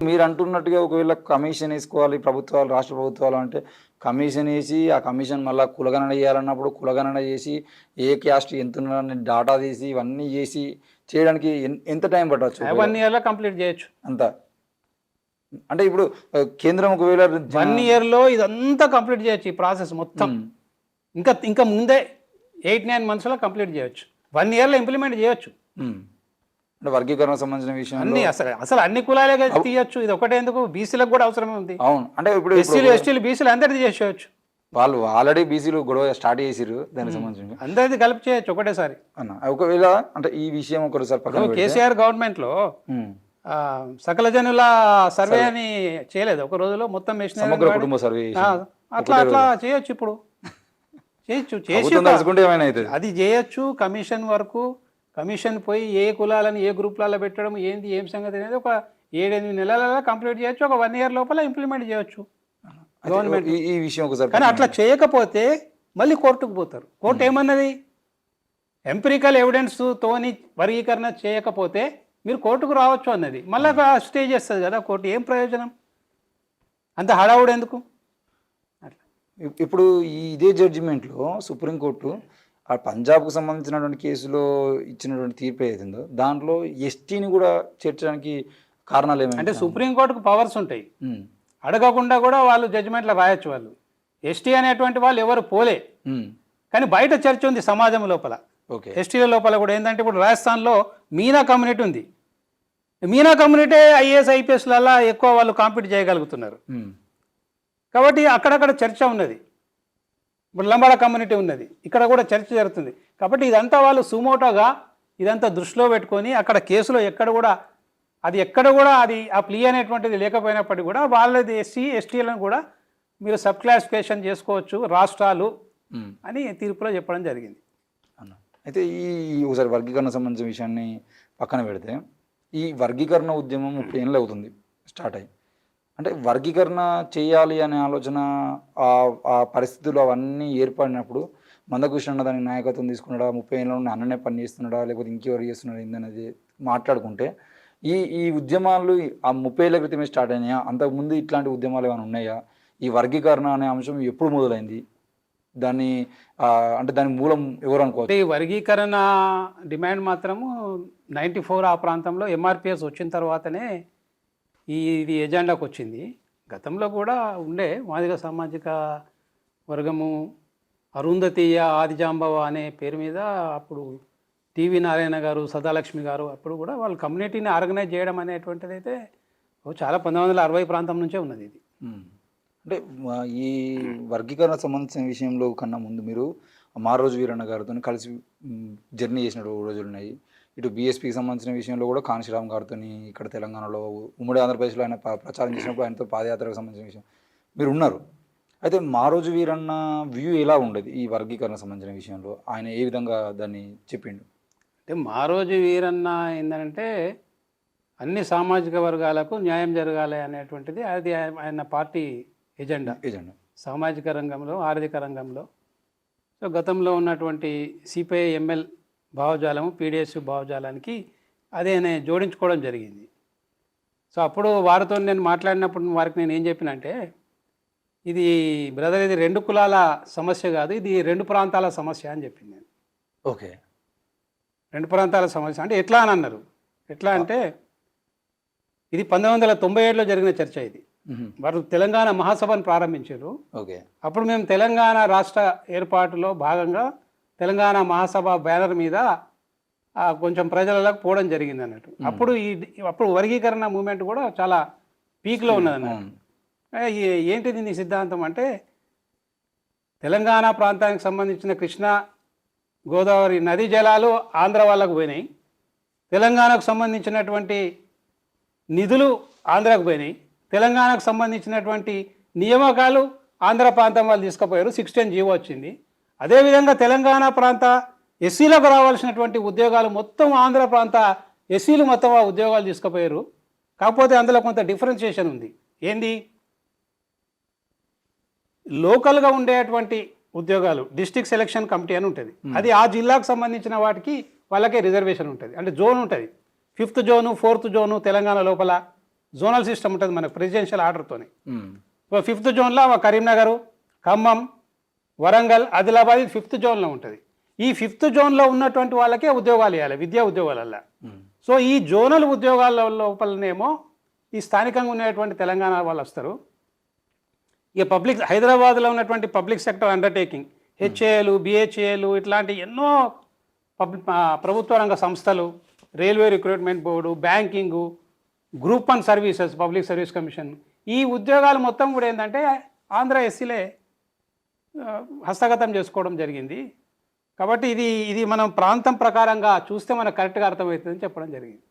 మీరు అంటున్నట్టుగా ఒకవేళ కమిషన్ వేసుకోవాలి ప్రభుత్వాలు, రాష్ట్ర ప్రభుత్వాలు అంటే కమిషన్ వేసి ఆ కమిషన్ మళ్ళీ కులగణన చేయాలన్నప్పుడు కులగణన చేసి ఏ క్యాస్ట్ ఎంత ఉన్నదని డాటా తీసి ఇవన్నీ చేసి చేయడానికి ఎంత టైం పట్టవచ్చు? 1 yearలో కంప్లీట్ చేయొచ్చు. అంత అంటే ఇప్పుడు కేంద్రం ఒకవేళ 1 yearలో ఇదంతా కంప్లీట్ చేయొచ్చు ఈ ప్రాసెస్ మొత్తం. ఇంకా ముందే 8-9 monthsలో కంప్లీట్ చేయొచ్చు. 1 yearలో ఇంప్లిమెంట్ చేయొచ్చు. అంటే వర్గీకరణకు సంబంధించిన విషయం అన్ని అసలు అన్ని కులాలే తీయొచ్చు. ఇది ఒకటే ఎందుకు, బీసీలకు కూడా అవసరమే ఉంది. అవును, అంటే ఇప్పుడు ఎస్సీలు ఎస్టీలు బీసీలు అందరిది చేసేయచ్చు. వాళ్ళు ఆల్రెడీ బీసీలు గొడవ స్టార్ట్ చేసిరు, దానికి సంబంధించి అందరిది కలిపి చేయొచ్చు ఒకటేసారి అన్న. ఒకవేళ అంటే ఈ విషయం ఒకసారి పక్కన కేసీఆర్ గవర్నమెంట్లో సకల జనుల సర్వే అని చేయలేదు ఒక రోజులో, మొత్తం సమగ్ర కుటుంబ సర్వే అట్లా చేయొచ్చు. ఇప్పుడు చేయొచ్చు అది చేయొచ్చు. కమిషన్ వరకు కమిషన్ పోయి ఏ కులాలని ఏ గ్రూప్లలో పెట్టడం ఏంది ఏం సంగతి అనేది ఒక 7-8 నెలలలో కంప్లీట్ చేయొచ్చు. ఒక 1 year లోపల ఇంప్లిమెంట్ చేయొచ్చు గవర్నమెంట్ ఈ విషయం ఒకసారి. కానీ అట్లా చేయకపోతే మళ్ళీ కోర్టుకు పోతారు. కోర్టు ఏమన్నది, ఎంపిరికల్ ఎవిడెన్స్ తోని వర్గీకరణ చేయకపోతే మీరు కోర్టుకు రావచ్చు అన్నది. మళ్ళీ స్టే చేస్తుంది కదా కోర్టు. ఏం ప్రయోజనం, అంత హడావుడు ఎందుకు? ఇప్పుడు ఇదే జడ్జిమెంట్లో సుప్రీంకోర్టు ఆ పంజాబ్కు సంబంధించినటువంటి కేసులో ఇచ్చినటువంటి తీర్పు ఏదైతుందో దాంట్లో ఎస్టీని కూడా చేర్చడానికి కారణాలు ఏమైనా అంటే సుప్రీంకోర్టుకు పవర్స్ ఉంటాయి, అడగకుండా కూడా వాళ్ళు జడ్జిమెంట్లో రాయొచ్చు. వాళ్ళు ఎస్టీ అనేటువంటి వాళ్ళు ఎవరు పోలే, కానీ బయట చర్చ ఉంది సమాజం లోపల. ఎస్టీల లోపల కూడా ఏంటంటే ఇప్పుడు రాజస్థాన్లో మీనా కమ్యూనిటీ ఉంది. మీనా కమ్యూనిటీ ఐఏఎస్ ఐపీఎస్లలో ఎక్కువ వాళ్ళు కాంపీట్ చేయగలుగుతున్నారు కాబట్టి అక్కడక్కడ చర్చ ఉన్నది. ఇప్పుడు లంబాడ కమ్యూనిటీ ఉన్నది, ఇక్కడ కూడా చర్చ జరుగుతుంది. కాబట్టి ఇదంతా వాళ్ళు సుమోటోగా ఇదంతా దృష్టిలో పెట్టుకొని అక్కడ కేసులో ఎక్కడ కూడా అది ఆ ప్లీ అనేటువంటిది లేకపోయినప్పటికీ కూడా వాళ్ళది ఎస్సీ ఎస్టీలను కూడా మీరు సబ్ క్లాసిఫికేషన్ చేసుకోవచ్చు రాష్ట్రాలు అని తీర్పులో చెప్పడం జరిగింది అన్న. అయితే ఒకసారి వర్గీకరణ సంబంధించిన విషయాన్ని పక్కన పెడితే ఈ వర్గీకరణ ఉద్యమం 30 ఏళ్ళు అవుతుంది స్టార్ట్ అయ్యి. అంటే వర్గీకరణ చేయాలి అనే ఆలోచన ఆ పరిస్థితులు అవన్నీ ఏర్పడినప్పుడు మందకృష్ణ అన్న దాని నాయకత్వం తీసుకున్నాడా, 30 ఏళ్ళ నుండి అన్ననే పని చేస్తున్నాడా, లేకపోతే ఇంకెవరు చేస్తున్నాడా ఏందనేది మాట్లాడుకుంటే ఈ ఉద్యమాలు ఆ 30 ఏళ్ల క్రితమే స్టార్ట్ అయినాయా, అంతకుముందు ఇట్లాంటి ఉద్యమాలు ఏమైనా ఉన్నాయా? ఈ వర్గీకరణ అనే అంశం ఎప్పుడు మొదలైంది, దాన్ని అంటే దాని మూలం ఎవరు అనుకోవచ్చు? ఈ వర్గీకరణ డిమాండ్ మాత్రము 94 ఆ ప్రాంతంలో ఎంఆర్పిఎస్ వచ్చిన తర్వాతనే ఇది ఎజెండాకు వచ్చింది. గతంలో కూడా ఉండే మాదిగ సామాజిక వర్గము అరుంధతీయ ఆదిజాంబవ అనే పేరు మీద అప్పుడు టీవీ నారాయణ గారు, సదాలక్ష్మి గారు అప్పుడు కూడా వాళ్ళు కమ్యూనిటీని ఆర్గనైజ్ చేయడం అనేటువంటిది అయితే చాలా 1960 ప్రాంతం నుంచే ఉన్నది ఇది. అంటే ఈ వర్గీకరణ సంబంధించిన విషయంలో కన్నా ముందు మీరు మారోజు వీరన్న గారితో కలిసి జర్నీ చేసిన రోజులు ఉన్నాయి. ఇటు బీఎస్పీకి సంబంధించిన విషయంలో కూడా కాంశీరామ్ గారితో ఇక్కడ తెలంగాణలో ఉమ్మడి ఆంధ్రప్రదేశ్లో ఆయన ప్రచారం చేసినప్పుడు ఆయనతో పాదయాత్రకు సంబంధించిన విషయం మీరు ఉన్నారు. అయితే మారోజు వీరన్న వ్యూ ఎలా ఉండేది ఈ వర్గీకరణ సంబంధించిన విషయంలో, ఆయన ఏ విధంగా దాన్ని చెప్పిండు? అంటే మారోజు వీరన్న ఏంటంటే అన్ని సామాజిక వర్గాలకు న్యాయం జరగాలి అనేటువంటిది అది ఆయన పార్టీ ఎజెండా. సామాజిక రంగంలో, ఆర్థిక రంగంలో. సో గతంలో ఉన్నటువంటి సిపిఐ ఎంఎల్ భావజాలము, పీడిఎస్ భావజాలానికి అదే నేను జోడించుకోవడం జరిగింది. సో అప్పుడు వారితో నేను మాట్లాడినప్పుడు వారికి నేను ఏం చెప్పినంటే, ఇది బ్రదర్ ఇది 2 కులాల సమస్య కాదు, ఇది 2 ప్రాంతాల సమస్య అని చెప్పింది నేను. ఓకే, 2 ప్రాంతాల సమస్య అంటే ఎట్లా అని అన్నారు. ఎట్లా అంటే ఇది 1997లో జరిగిన చర్చ. ఇది వారు తెలంగాణ మహాసభను ప్రారంభించారు. ఓకే, అప్పుడు మేము తెలంగాణ రాష్ట్ర ఏర్పాటులో భాగంగా తెలంగాణ మహాసభ బ్యానర్ మీద కొంచెం ప్రజలకు పోవడం జరిగింది అన్నట్టు. అప్పుడు వర్గీకరణ మూమెంట్ కూడా చాలా పీక్లో ఉన్నది అన్నట్టు. ఏంటిది నీ సిద్ధాంతం అంటే, తెలంగాణ ప్రాంతానికి సంబంధించిన కృష్ణా గోదావరి నదీ జలాలు ఆంధ్ర వాళ్ళకు పోయినాయి, తెలంగాణకు సంబంధించినటువంటి నిధులు ఆంధ్రాకు పోయినాయి, తెలంగాణకు సంబంధించినటువంటి నియామకాలు ఆంధ్ర ప్రాంతం వాళ్ళు తీసుకుపోయారు, 610 జీవో వచ్చింది. అదేవిధంగా తెలంగాణ ప్రాంత ఎస్సీలకు రావాల్సినటువంటి ఉద్యోగాలు మొత్తం ఆంధ్ర ప్రాంత ఎస్సీలు మొత్తం ఆ ఉద్యోగాలు తీసుకుపోయారు. కాకపోతే అందులో కొంత డిఫరెన్షియేషన్ ఉంది. ఏంది, లోకల్గా ఉండేటువంటి ఉద్యోగాలు డిస్ట్రిక్ట్ సెలక్షన్ కమిటీ అని ఉంటుంది, అది ఆ జిల్లాకు సంబంధించిన వాటికి వాళ్ళకే రిజర్వేషన్ ఉంటుంది. అంటే జోన్ ఉంటుంది, 5th zone 4th zone Telangana లోపల జోనల్ సిస్టమ్ ఉంటుంది మనకు ప్రెసిడెన్షియల్ ఆర్డర్తోని. ఉమ్. సో 5th జోన్లో కరీంనగర్, ఖమ్మం, వరంగల్, ఆదిలాబాద్ 5th జోన్లో ఉంటుంది. ఈ 5th జోన్లో ఉన్నటువంటి వాళ్ళకే ఉద్యోగాలు ఇవ్వాలి, విద్యా ఉద్యోగాలల్లో. ఉమ్. సో ఈ జోనల్ ఉద్యోగాల లోపలనేమో ఈ స్థానికంగా ఉన్నటువంటి తెలంగాణ వాళ్ళు వస్తారు. ఇక పబ్లిక్ హైదరాబాద్లో ఉన్నటువంటి పబ్లిక్ సెక్టర్ అండర్టేకింగ్, హెచ్ఏలు, బిహెచ్ఏలు ఇట్లాంటి ఎన్నో ప్రభుత్వ రంగ సంస్థలు, railway recruitment board, banking, group 1 services, public service commission, ఈ ఉద్యోగాలు మొత్తం కూడా ఏంటంటే ఆంధ్ర ఎస్సీలే హస్తగతం చేసుకోవడం జరిగింది. కాబట్టి ఇది మనం ప్రాంతం ప్రకారంగా చూస్తే మనకు కరెక్ట్గా అర్థమవుతుందని చెప్పడం జరిగింది.